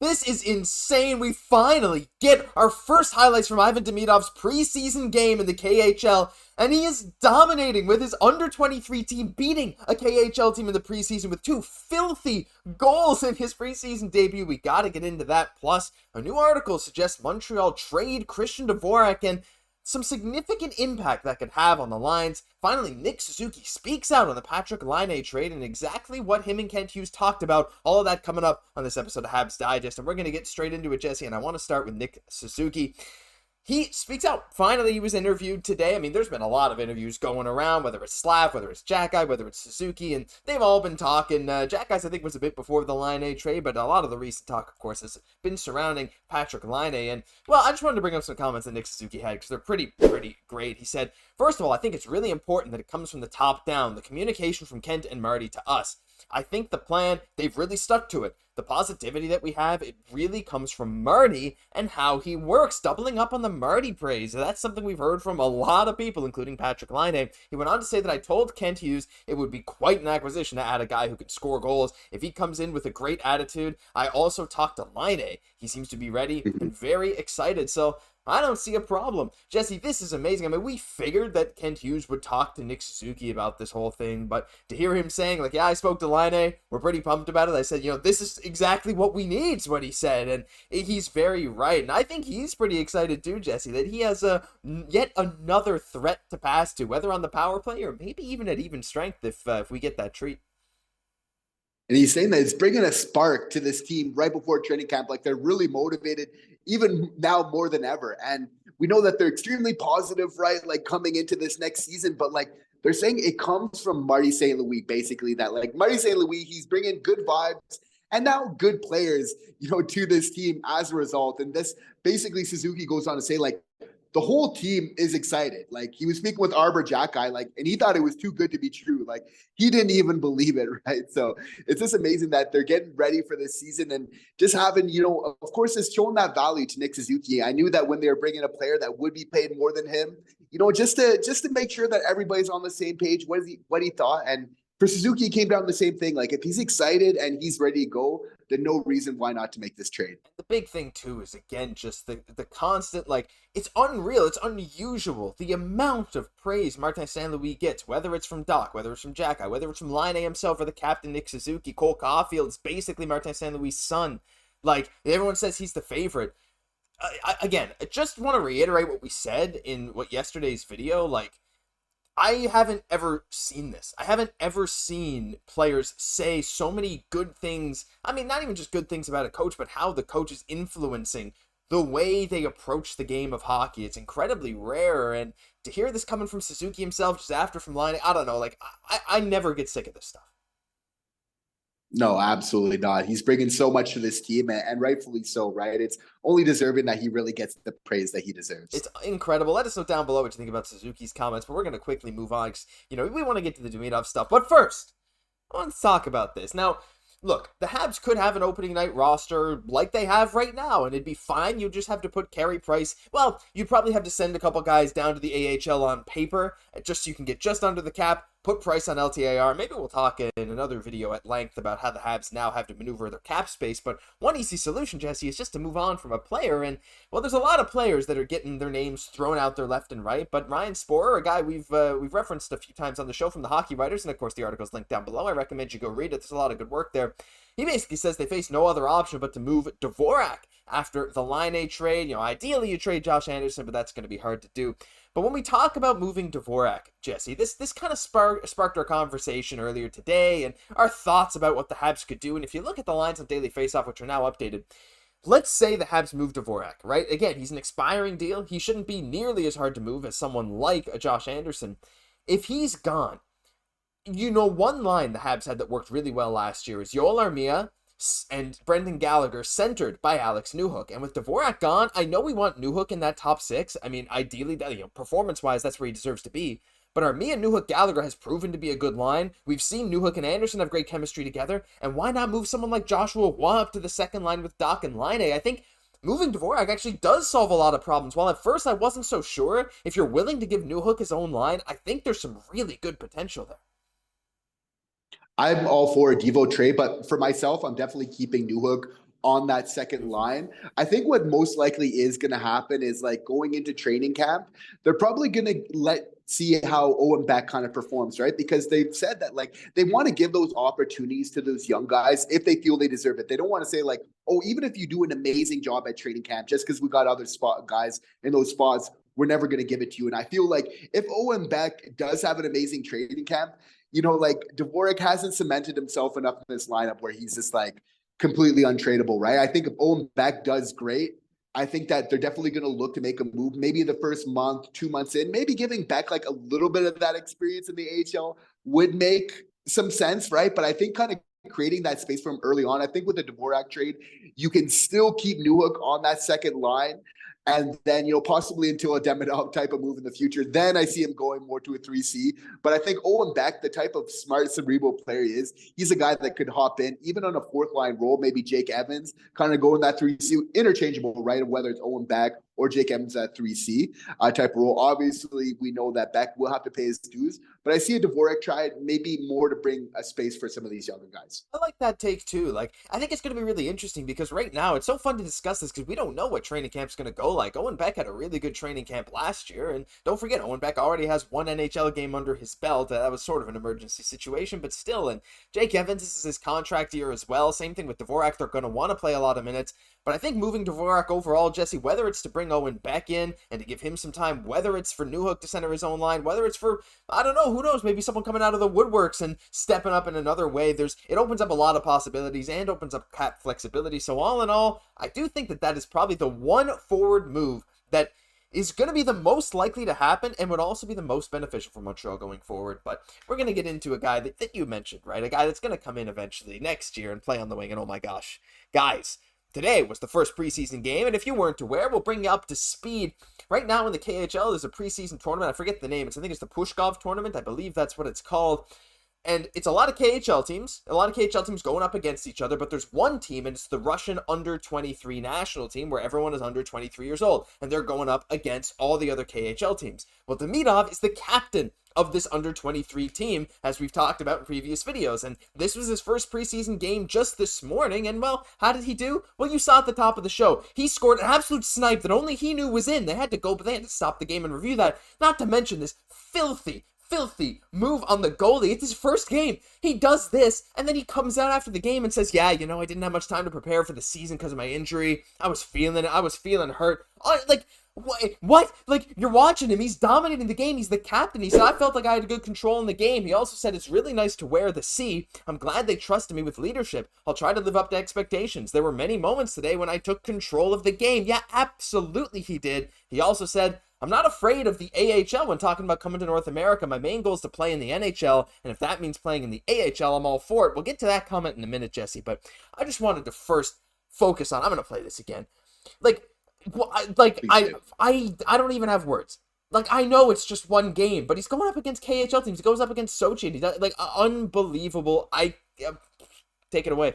This is insane. We finally get our first highlights from Ivan Demidov's preseason game in the KHL, and he is dominating with his under-23 team, beating a KHL team in the preseason with 2 filthy goals in his preseason debut. We gotta get into that. Plus, a new article suggests Montreal trade Christian Dvorak, and some significant impact that could have on the lines. Finally, Nick Suzuki speaks out on the Patrik Laine trade and exactly what him and Kent Hughes talked about. All of that coming up on this episode of Habs Digest, and we're going to get straight into it, Jesse, and I want to start with Nick Suzuki. He speaks out. Finally, he was interviewed today. I mean, there's been a lot of interviews going around, whether it's Slav, whether it's Xhekaj, whether it's Suzuki, and they've all been talking. Xhekaj's, I think, was a bit before the Laine trade, but a lot of the recent talk, of course, has been surrounding Patrik Laine. And, well, I just wanted to bring up some comments that Nick Suzuki had, because they're pretty great. He said, first of all, I think it's really important that it comes from the top down, the communication from Kent and Marty to us. I think the plan, they've really stuck to it. The positivity that we have, it really comes from Marty and how he works, doubling up on the Marty praise. That's something we've heard from a lot of people, including Patrik Laine. He went on to say that I told Kent Hughes it would be quite an acquisition to add a guy who could score goals. If he comes in with a great attitude, I also talked to Laine. He seems to be ready and very excited. So I don't see a problem. Jesse, this is amazing. I mean, we figured that Kent Hughes would talk to Nick Suzuki about this whole thing, but to hear him saying, like, yeah, I spoke to Laine, we're pretty pumped about it. I said, this is exactly what we need, is what he said, and he's very right. And I think he's pretty excited too, Jesse, that he has yet another threat to pass to, whether on the power play or maybe even at even strength if we get that treat. And he's saying that it's bringing a spark to this team right before training camp. Like, they're really motivated, even now more than ever. And we know that they're extremely positive, right? Like, coming into this next season. But, like, they're saying it comes from Marty St. Louis, basically. That, like, Marty St. Louis, he's bringing good vibes and now good players, to this team as a result. And this basically, Suzuki goes on to say, like, the whole team is excited. Like, he was speaking with Arber, Xhekaj, like, and he thought it was too good to be true. Like, he didn't even believe it, right? So it's just amazing that they're getting ready for this season and just having, of course, it's shown that value to Nick Suzuki. I knew that when they were bringing a player that would be paid more than him, just to make sure that everybody's on the same page, what he thought. And for Suzuki, it came down to the same thing. Like, if he's excited and he's ready to go, then no reason why not to make this trade. The big thing, too, is, again, just the constant, like, it's unreal. It's unusual. The amount of praise Martin St. Louis gets, whether it's from Dach, whether it's from Xhekaj, whether it's from Laine himself or the captain, Nick Suzuki. Cole Caufield is basically Martin St. Louis' son. Like, everyone says he's the favorite. Again, I just want to reiterate what we said in yesterday's video. Like, I haven't ever seen this. I haven't ever seen players say so many good things. I mean, not even just good things about a coach, but how the coach is influencing the way they approach the game of hockey. It's incredibly rare. And to hear this coming from Suzuki himself just after from Laine, I don't know. Like, I never get sick of this stuff. No, absolutely not. He's bringing so much to this team, and rightfully so, right? It's only deserving that he really gets the praise that he deserves. It's incredible. Let us know down below what you think about Suzuki's comments, but we're going to quickly move on because, we want to get to the Demidov stuff. But first, let's talk about this. Now, look, the Habs could have an opening night roster like they have right now, and it'd be fine. You'd just have to put Carey Price. Well, you'd probably have to send a couple guys down to the AHL on paper, just so you can get just under the cap. Put Price on LTIR. Maybe we'll talk in another video at length about how the Habs now have to maneuver their cap space. But one easy solution, Jesse, is just to move on from a player. And, well, there's a lot of players that are getting their names thrown out there left and right. But Ryan Sporer, a guy we've referenced a few times on the show from the Hockey Writers, and, of course, the article's linked down below. I recommend you go read it. There's a lot of good work there. He basically says they face no other option but to move Dvorak after the Laine trade. Ideally you trade Josh Anderson, but that's going to be hard to do. But when we talk about moving Dvorak, Jesse, this kind of sparked our conversation earlier today and our thoughts about what the Habs could do. And if you look at the lines on Daily Faceoff, which are now updated, let's say the Habs move Dvorak, right? Again, he's an expiring deal. He shouldn't be nearly as hard to move as someone like a Josh Anderson. If he's gone, one line the Habs had that worked really well last year is Yoel Armia and Brendan Gallagher, centered by Alex Newhook. And with Dvorak gone, I know we want Newhook in that top 6. I mean, ideally, performance-wise, that's where he deserves to be. But Armia, Newhook, Gallagher has proven to be a good line. We've seen Newhook and Anderson have great chemistry together. And why not move someone like Joshua Waugh up to the second line with Dach and Laine? I think moving Dvorak actually does solve a lot of problems. While at first I wasn't so sure, if you're willing to give Newhook his own line, I think there's some really good potential there. I'm all for a Devo trade, but for myself, I'm definitely keeping Newhook on that second line. I think what most likely is going to happen is like going into training camp, they're probably going to see how Owen Beck kind of performs, right? Because they've said that like they want to give those opportunities to those young guys if they feel they deserve it. They don't want to say like, oh, even if you do an amazing job at training camp, just because we got other spot guys in those spots, we're never going to give it to you. And I feel like if Owen Beck does have an amazing training camp, you know, like Dvorak hasn't cemented himself enough in this lineup where he's just like completely untradeable, right? I think if Owen Beck does great, I think that they're definitely going to look to make a move. Maybe the first month, 2 months in, maybe giving Beck like a little bit of that experience in the AHL would make some sense, right? But I think kind of creating that space for him early on. I think with the Dvorak trade, you can still keep Newhook on that second line. And then, you know, possibly until a Demidov type of move in the future, then I see him going more to a 3C. But I think Owen Beck, the type of smart, cerebral player he is, he's a guy that could hop in, even on a fourth line role, maybe Jake Evans, kind of go in that 3C, interchangeable, right? Whether it's Owen Beck or Jake Evans at 3C type of role. Obviously, we know that Beck will have to pay his dues, but I see a Dvorak try maybe more to bring a space for some of these younger guys. I like that take too. Like, I think it's going to be really interesting because right now it's so fun to discuss this because we don't know what training camp's going to go like. Owen Beck had a really good training camp last year, and don't forget, Owen Beck already has one NHL game under his belt. That was sort of an emergency situation, but still. And Jake Evans, this is his contract year as well. Same thing with Dvorak. They're going to want to play a lot of minutes. But I think moving Dvorak overall, Jesse, whether it's to bring Owen Beck in and to give him some time, whether it's for Newhook to center his own line, whether it's for, I don't know, who knows, maybe someone coming out of the woodworks and stepping up in another way, it opens up a lot of possibilities and opens up cap flexibility. So all in all, I do think that is probably the one forward move that is going to be the most likely to happen and would also be the most beneficial for Montreal going forward. But we're going to get into a guy that you mentioned, right? A guy that's going to come in eventually next year and play on the wing. And oh my gosh, guys, today was the first preseason game, and if you weren't aware, we'll bring you up to speed. Right now in the KHL, there's a preseason tournament. I forget the name. I think it's the Pushkov tournament. I believe that's what it's called. And it's a lot of KHL teams. A lot of KHL teams going up against each other, but there's one team, and it's the Russian under-23 national team, where everyone is under 23 years old, and they're going up against all the other KHL teams. Well, Demidov is the captain of this under-23 team, as we've talked about in previous videos, and this was his first preseason game just this morning, and well, how did he do? Well, you saw at the top of the show, he scored an absolute snipe that only he knew was in. They had to stop the game and review that, not to mention this filthy move on the goalie. It's his first game. He does this, and then he comes out after the game and says, yeah, you know, I didn't have much time to prepare for the season because of my injury. I was feeling it. I was feeling hurt. Like, what? Like, you're watching him. He's dominating the game. He's the captain. He said, I felt like I had good control in the game. He also said, it's really nice to wear the C. I'm glad they trusted me with leadership. I'll try to live up to expectations. There were many moments today when I took control of the game. Yeah, absolutely he did. He also said, I'm not afraid of the AHL when talking about coming to North America. My main goal is to play in the NHL, and if that means playing in the AHL, I'm all for it. We'll get to that comment in a minute, Jesse, but I just wanted to first focus on, I'm going to play this again. I don't even have words. Like, I know it's just one game, but he's going up against KHL teams. He goes up against Sochi, and he's like, unbelievable. Take it away.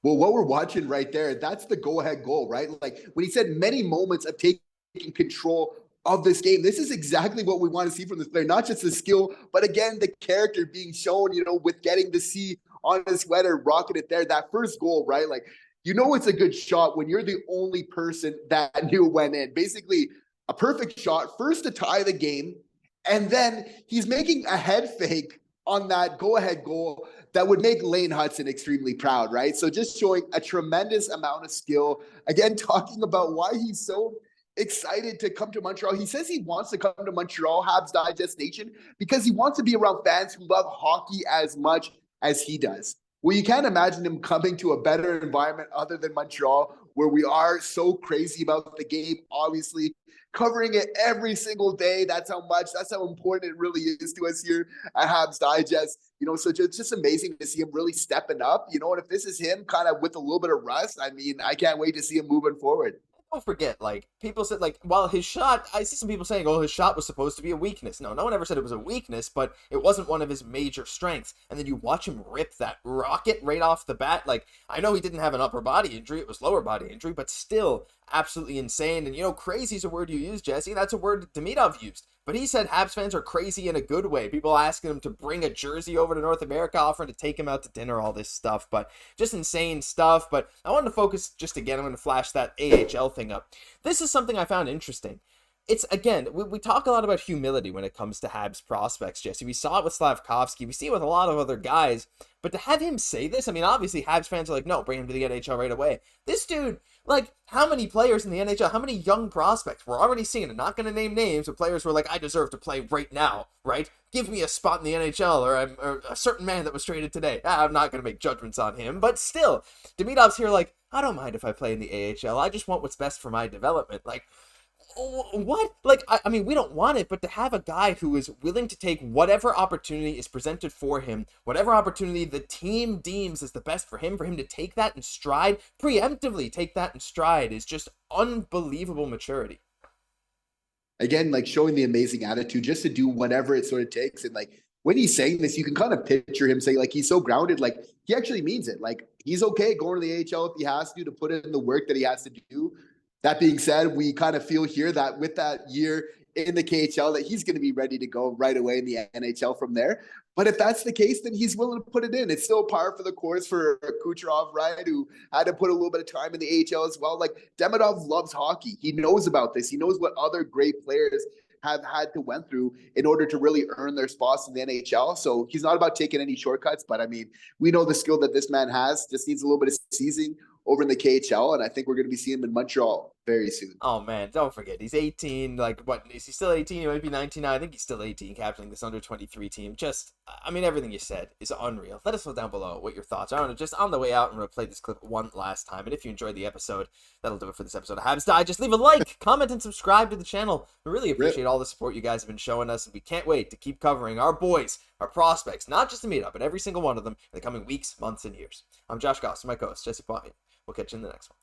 Well, what we're watching right there, that's the go-ahead goal, right? Like, when he said many moments of taking control of this game, this is exactly what we want to see from this player. Not just the skill, but again, the character being shown, you know, with getting the C on his sweater, rocking it there. That first goal, right? Like, you know it's a good shot when you're the only person that knew it went in. Basically, a perfect shot, first to tie the game, and then he's making a head fake on that go-ahead goal that would make Lane Hudson extremely proud, right? So just showing a tremendous amount of skill. Again, talking about why he's so excited to come to Montreal. He says he wants to come to Montreal, Habs Digest Nation, because he wants to be around fans who love hockey as much as he does. Well, you can't imagine him coming to a better environment other than Montreal, where we are so crazy about the game, obviously covering it every single day. That's how important it really is to us here at Habs Digest. You know, so just amazing to see him really stepping up. You know, and if this is him kind of with a little bit of rust, I mean, I can't wait to see him moving forward. Don't forget, like, people said, like, while his shot, I see some people saying, oh, his shot was supposed to be a weakness. No one ever said it was a weakness, but it wasn't one of his major strengths. And then you watch him rip that rocket right off the bat. Like, I know he didn't have an upper body injury, it was lower body injury, but still absolutely insane. And, you know, crazy is a word you use, Jesse. That's a word Demidov used. But he said Habs fans are crazy in a good way. People asking him to bring a jersey over to North America, offering to take him out to dinner, all this stuff. But just insane stuff. But I wanted to focus just again, I'm going to flash that AHL thing up. This is something I found interesting. It's, again, we talk a lot about humility when it comes to Habs prospects, Jesse. We saw it with Slafkovsky. We see it with a lot of other guys. But to have him say this, I mean, obviously Habs fans are like, no, bring him to the NHL right away. This dude, like, how many players in the NHL, how many young prospects we're already seeing, and not going to name names, but players who are like, I deserve to play right now, right? Give me a spot in the NHL, or a certain man that was traded today. I'm not going to make judgments on him. But still, Demidov's here like, I don't mind if I play in the AHL. I just want what's best for my development. Like, what? Like, I mean, we don't want it, but to have a guy who is willing to take whatever opportunity is presented for him, whatever opportunity the team deems is the best for him to take that in stride, preemptively take that in stride, is just unbelievable maturity. Again, like showing the amazing attitude just to do whatever it sort of takes. And like, when he's saying this, you can kind of picture him saying, like, he's so grounded, like he actually means it. Like, he's okay going to the AHL if he has to put in the work that he has to do. That being said, we kind of feel here that with that year in the KHL that he's going to be ready to go right away in the NHL from there. But if that's the case, then he's willing to put it in. It's still par for the course for Kucherov, right, who had to put a little bit of time in the AHL as well. Like, Demidov loves hockey. He knows about this. He knows what other great players have had to went through in order to really earn their spots in the NHL. So he's not about taking any shortcuts, but I mean, we know the skill that this man has, just needs a little bit of seasoning over in the KHL, and I think we're going to be seeing him in Montreal very soon. Oh, man, don't forget, he's 18. Like, what, is he still 18? He might be 19 now. I think he's still 18, captaining this under-23 team. Just, I mean, everything you said is unreal. Let us know down below what your thoughts are. Just on the way out, I'm going to play this clip one last time. And if you enjoyed the episode, that'll do it for this episode of Habs Die. Just leave a like, comment, and subscribe to the channel. We really appreciate all the support you guys have been showing us, and we can't wait to keep covering our boys, our prospects, not just the meetup, but every single one of them in the coming weeks, months, and years. I'm Josh Gosse, my co-host, Jesse Poirier. We'll catch you in the next one.